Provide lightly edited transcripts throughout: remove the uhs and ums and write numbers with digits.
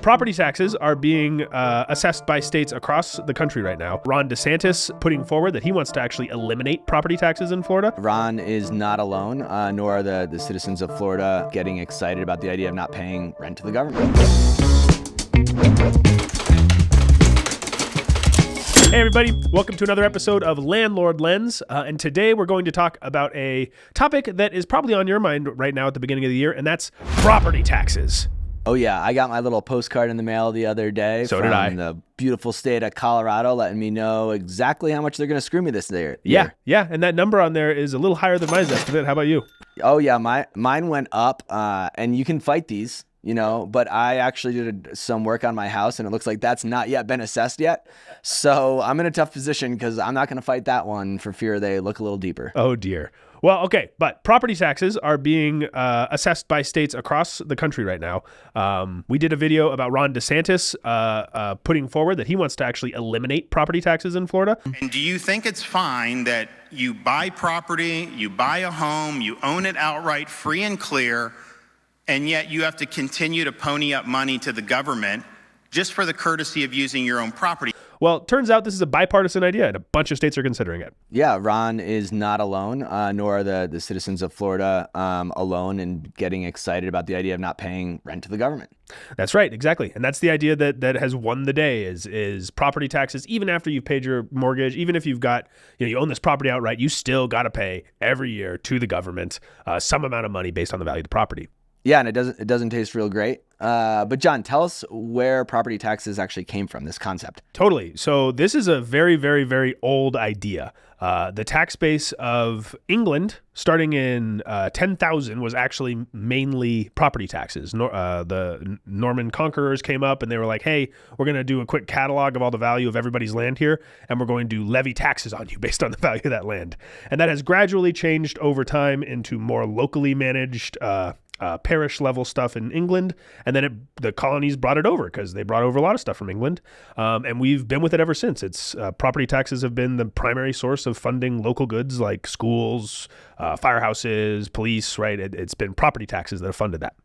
Property taxes are being assessed by states across the country right now. Ron DeSantis putting forward that he wants to actually eliminate property taxes in Florida. Ron is not alone, nor are the citizens of Florida getting excited about the idea of not paying rent to the government. Hey everybody, welcome to another episode of Landlord Lens, and today we're going to talk about a topic that is probably on your mind right now at the beginning of the year, and that's property taxes. Oh yeah, I got my little postcard in the mail the other day from the beautiful state of Colorado letting me know exactly how much they're going to screw me this year. Yeah, and that number on there is a little higher than mine's estimate. How about you? Oh yeah, mine went up, and you can fight these, but I actually did some work on my house and it looks like that's not yet been assessed yet. So I'm in a tough position because I'm not going to fight that one for fear they look a little deeper. Oh dear. Well, okay, but property taxes are being assessed by states across the country right now. We did a video about Ron DeSantis putting forward that he wants to actually eliminate property taxes in Florida. And do you think it's fine that you buy property, you buy a home, you own it outright, free and clear, and yet you have to continue to pony up money to the government just for the courtesy of using your own property? Well, it turns out this is a bipartisan idea, and a bunch of states are considering it. Yeah, Ron is not alone, nor are the citizens of Florida alone in getting excited about the idea of not paying rent to the government. That's right, exactly. And that's the idea that has won the day is property taxes. Even after you've paid your mortgage, even if you've got, you own this property outright, you still got to pay every year to the government some amount of money based on the value of the property. Yeah, and it doesn't taste real great. But John, tell us where property taxes actually came from, this concept. Totally. So this is a very, very, very old idea. The tax base of England, starting in 10,000, was actually mainly property taxes. The Norman conquerors came up and they were like, hey, we're going to do a quick catalog of all the value of everybody's land here, and we're going to levy taxes on you based on the value of that land. And that has gradually changed over time into more locally managed parish level stuff in England, and then the colonies brought it over because they brought over a lot of stuff from England, and we've been with it ever since. It's property taxes have been the primary source of funding local goods like schools, firehouses, police, right? It's been property taxes that have funded that.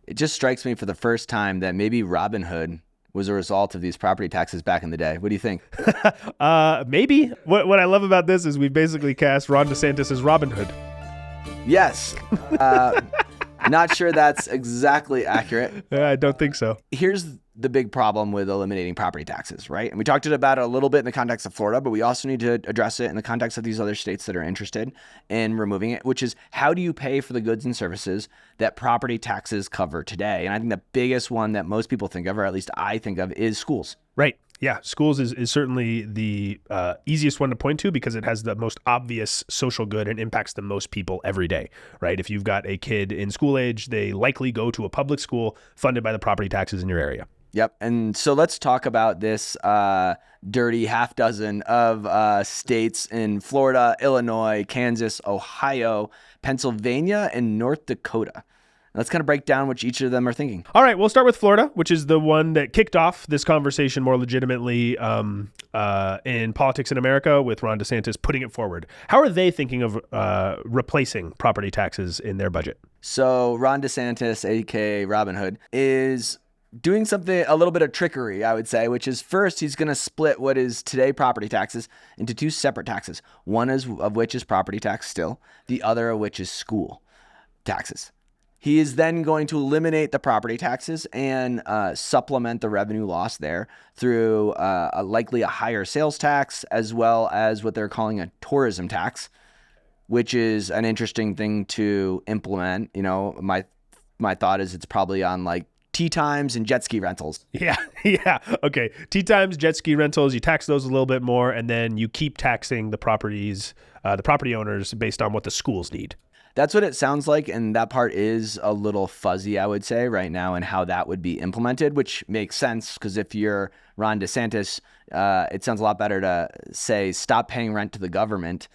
It just strikes me for the first time that maybe Robin Hood was a result of these property taxes back in the day. What do you think? Maybe. What I love about this is we basically cast Ron DeSantis as Robin Hood. Yes. Not sure that's exactly accurate. I don't think so. Here's the big problem with eliminating property taxes, right? And we talked about it a little bit in the context of Florida, but we also need to address it in the context of these other states that are interested in removing it, which is how do you pay for the goods and services that property taxes cover today? And I think the biggest one that most people think of, or at least I think of, is schools. Right. Yeah, schools is certainly the easiest one to point to because it has the most obvious social good and impacts the most people every day, right? If you've got a kid in school age, they likely go to a public school funded by the property taxes in your area. Yep. And so let's talk about this dirty half dozen of states in Florida, Illinois, Kansas, Ohio, Pennsylvania, and North Dakota. Let's kind of break down what each of them are thinking. All right, we'll start with Florida, which is the one that kicked off this conversation more legitimately in politics in America with Ron DeSantis putting it forward. How are they thinking of replacing property taxes in their budget? So Ron DeSantis, aka Robin Hood, is doing something, a little bit of trickery, I would say, which is first, he's going to split what is today property taxes into two separate taxes. One of which is property tax still, the other of which is school taxes. He is then going to eliminate the property taxes and supplement the revenue loss there through likely a higher sales tax, as well as what they're calling a tourism tax, which is an interesting thing to implement. My thought is it's probably on like tee times and jet ski rentals. Yeah. Okay. Tee times, jet ski rentals, you tax those a little bit more, and then you keep taxing the property owners based on what the schools need. That's what it sounds like, and that part is a little fuzzy, I would say, right now, and how that would be implemented, which makes sense, because if you're Ron DeSantis, it sounds a lot better to say stop paying rent to the government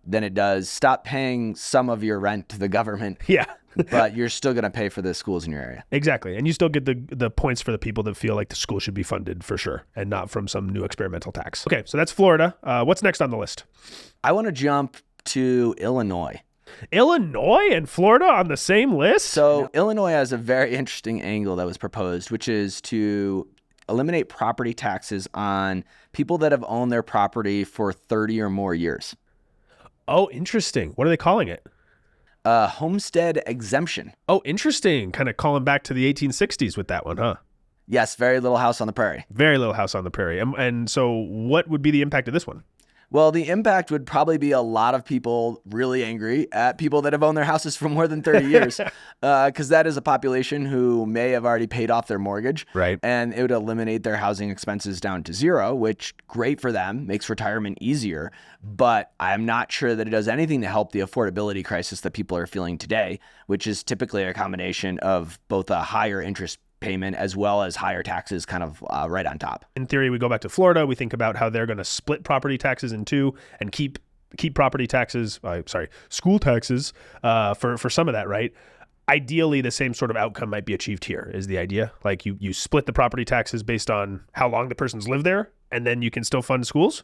than it does stop paying some of your rent to the government. Yeah. But you're still going to pay for the schools in your area. Exactly. And you still get the points for the people that feel like the school should be funded for sure, and not from some new experimental tax. Okay, so that's Florida. What's next on the list? I want to jump to Illinois. Illinois and Florida on the same list? So Illinois has a very interesting angle that was proposed, which is to eliminate property taxes on people that have owned their property for 30 or more years. Oh, interesting. What are they calling it? Homestead exemption. Oh, interesting. Kind of calling back to the 1860s with that one, huh? Yes, very Little House on the Prairie. Very Little House on the Prairie. And so what would be the impact of this one? Well, the impact would probably be a lot of people really angry at people that have owned their houses for more than 30 years, because that is a population who may have already paid off their mortgage. Right. And it would eliminate their housing expenses down to zero, which great for them, makes retirement easier. But I'm not sure that it does anything to help the affordability crisis that people are feeling today, which is typically a combination of both a higher interest payment as well as higher taxes kind of right on top. In theory, we go back to Florida. We think about how they're going to split property taxes in two and keep property taxes, school taxes for some of that, right? Ideally, the same sort of outcome might be achieved here is the idea. Like you split the property taxes based on how long the person's lived there, and then you can still fund schools.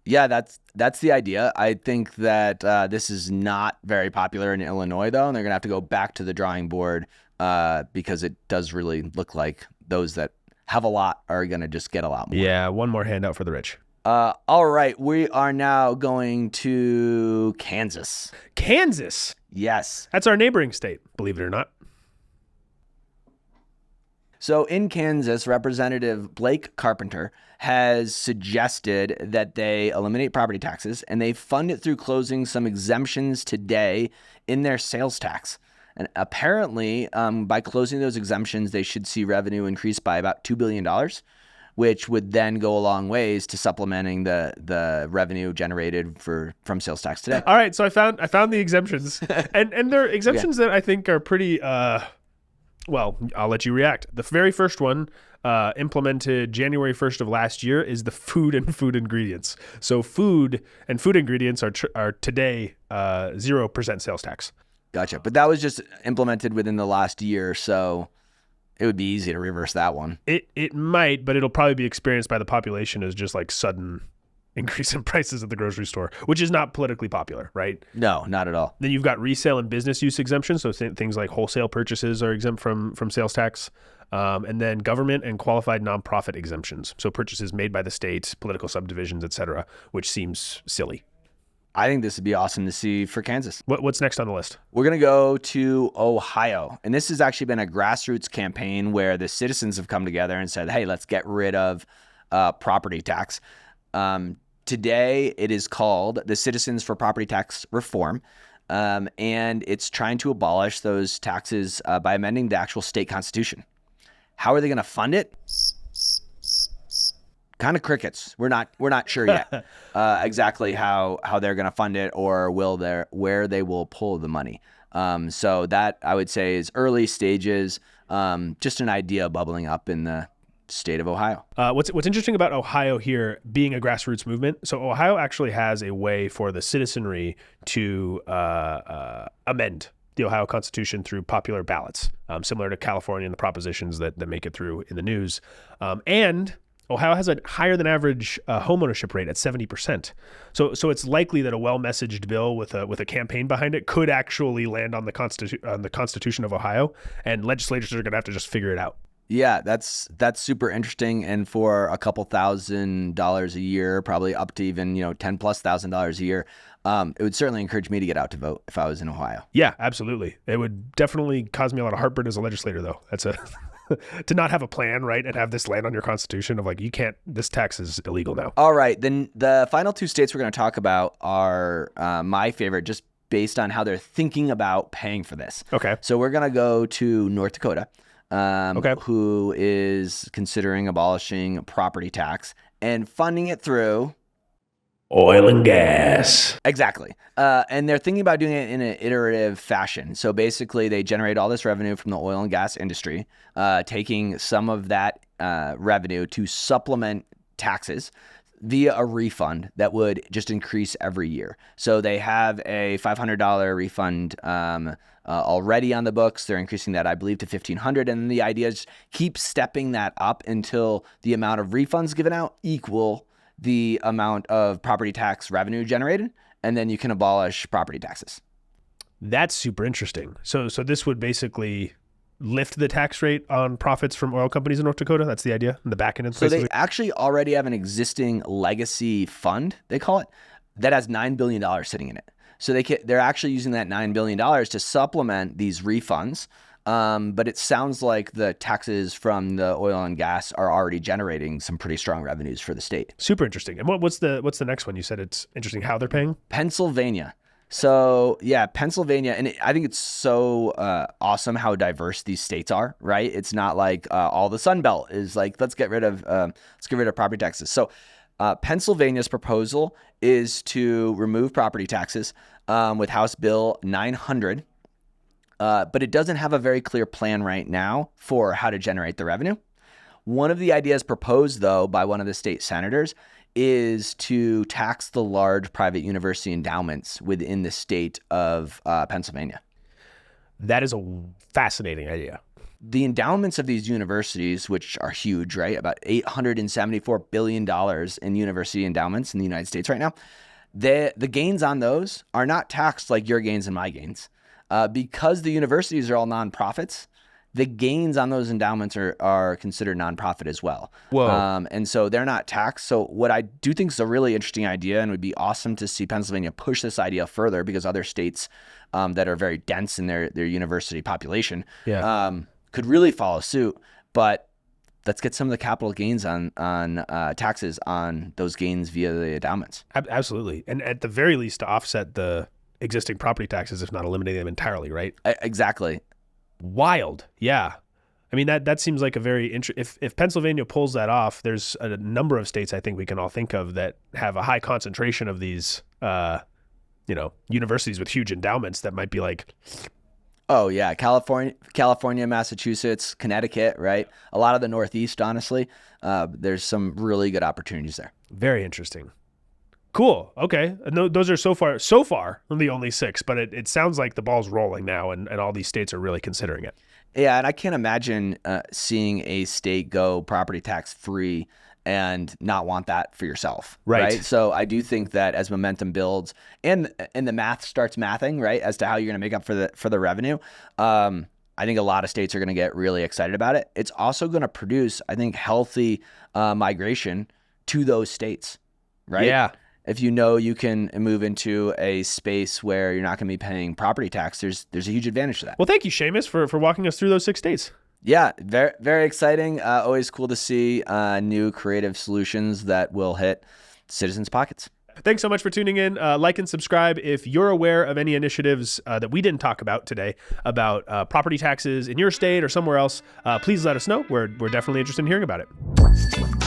Yeah, that's the idea. I think that this is not very popular in Illinois, though, and they're going to have to go back to the drawing board because it does really look like those that have a lot are going to just get a lot more. Yeah, one more handout for the rich. All right, we are now going to Kansas. Kansas? Yes. That's our neighboring state, believe it or not. So in Kansas, Representative Blake Carpenter has suggested that they eliminate property taxes, and they fund it through closing some exemptions today in their sales tax. And apparently, by closing those exemptions, they should see revenue increase by about $2 billion, which would then go a long ways to supplementing the revenue generated from sales tax today. All right, so I found the exemptions, and they're exemptions that I think are pretty. Well, I'll let you react. The very first one, implemented January 1st of last year, is the food and food ingredients. So food and food ingredients are today 0% sales tax. Gotcha. But that was just implemented within the last year, so it would be easy to reverse that one. It might, but it'll probably be experienced by the population as just like sudden increase in prices at the grocery store, which is not politically popular, right? No, not at all. Then you've got resale and business use exemptions. So things like wholesale purchases are exempt from sales tax. And then government and qualified nonprofit exemptions. So purchases made by the state, political subdivisions, et cetera, which seems silly. I think this would be awesome to see for Kansas. What's next on the list? We're going to go to Ohio. And this has actually been a grassroots campaign where the citizens have come together and said, hey, let's get rid of property tax. Today, it is called the Citizens for Property Tax Reform. And it's trying to abolish those taxes by amending the actual state constitution. How are they going to fund it? Kind of crickets. We're not sure yet exactly how they're going to fund it or where they will pull the money. So that I would say is early stages, just an idea bubbling up in the state of Ohio. What's interesting about Ohio here being a grassroots movement. So Ohio actually has a way for the citizenry to amend the Ohio Constitution through popular ballots, similar to California and the propositions that make it through in the news. And Ohio has a higher than average homeownership rate at 70%. So it's likely that a well-messaged bill with a campaign behind it could actually land on the Constitution of Ohio, and legislators are going to have to just figure it out. Yeah, that's super interesting. And for a couple $1,000s a year, probably up to even $10,000+ a year, it would certainly encourage me to get out to vote if I was in Ohio. Yeah, absolutely. It would definitely cause me a lot of heartburn as a legislator, though. That's to not have a plan, right, and have this land on your constitution of like, you can't, this tax is illegal now. All right, then the final two states we're going to talk about are my favorite, just based on how they're thinking about paying for this. Okay. So we're going to go to North Dakota, who is considering abolishing property tax and funding it through oil and gas. Exactly. And they're thinking about doing it in an iterative fashion. So basically, they generate all this revenue from the oil and gas industry, taking some of that revenue to supplement taxes via a refund that would just increase every year. So they have a $500 refund already on the books. They're increasing that, I believe, to $1,500. And the idea is keep stepping that up until the amount of refunds given out equal the amount of property tax revenue generated. and then you can abolish property taxes. That's super interesting. So this would basically lift the tax rate on profits from oil companies in North Dakota. That's the idea in the back end. So they actually already have an existing legacy fund, they call it, that has $9 billion sitting in it. So they're actually using that $9 billion to supplement these refunds. But it sounds like the taxes from the oil and gas are already generating some pretty strong revenues for the state. Super interesting. And what's the next one? You said it's interesting how they're paying? Pennsylvania. So yeah, Pennsylvania, and I think it's so awesome how diverse these states are, right? It's not like all the Sun Belt is like, let's get rid of property taxes. So Pennsylvania's proposal is to remove property taxes with House Bill 900. But it doesn't have a very clear plan right now for how to generate the revenue. One of the ideas proposed, though, by one of the state senators is to tax the large private university endowments within the state of Pennsylvania. That is a fascinating idea. The endowments of these universities, which are huge, right? About $874 billion in university endowments in the United States right now. The gains on those are not taxed like your gains and my gains. Because the universities are all nonprofits, the gains on those endowments are considered nonprofit as well. Whoa. And so they're not taxed. So what I do think is a really interesting idea, and would be awesome to see Pennsylvania push this idea further, because other states that are very dense in their university population could really follow suit. But let's get some of the capital gains on taxes on those gains via the endowments. Absolutely. And at the very least to offset the existing property taxes, if not eliminating them entirely, right? Exactly. Wild. Yeah. I mean, that seems like a very if Pennsylvania pulls that off, there's a number of states I think we can all think of that have a high concentration of these, universities with huge endowments that might be like, oh yeah, California, Massachusetts, Connecticut, right? A lot of the Northeast, honestly. There's some really good opportunities there. Very interesting. Cool. Okay. And those are so far the only 6, but it sounds like the ball's rolling now, and all these states are really considering it. Yeah, and I can't imagine seeing a state go property tax free and not want that for yourself. Right. So I do think that as momentum builds and the math starts mathing, right, as to how you're going to make up for the revenue, I think a lot of states are going to get really excited about it. It's also going to produce, I think, healthy migration to those states, right? Yeah. If you can move into a space where you're not going to be paying property tax, there's a huge advantage to that. Well, thank you, Seamus, for walking us through those 6 states. Yeah, very, very exciting. Always cool to see new creative solutions that will hit citizens' pockets. Thanks so much for tuning in. Like and subscribe if you're aware of any initiatives that we didn't talk about today about property taxes in your state or somewhere else. Please let us know. We're definitely interested in hearing about it.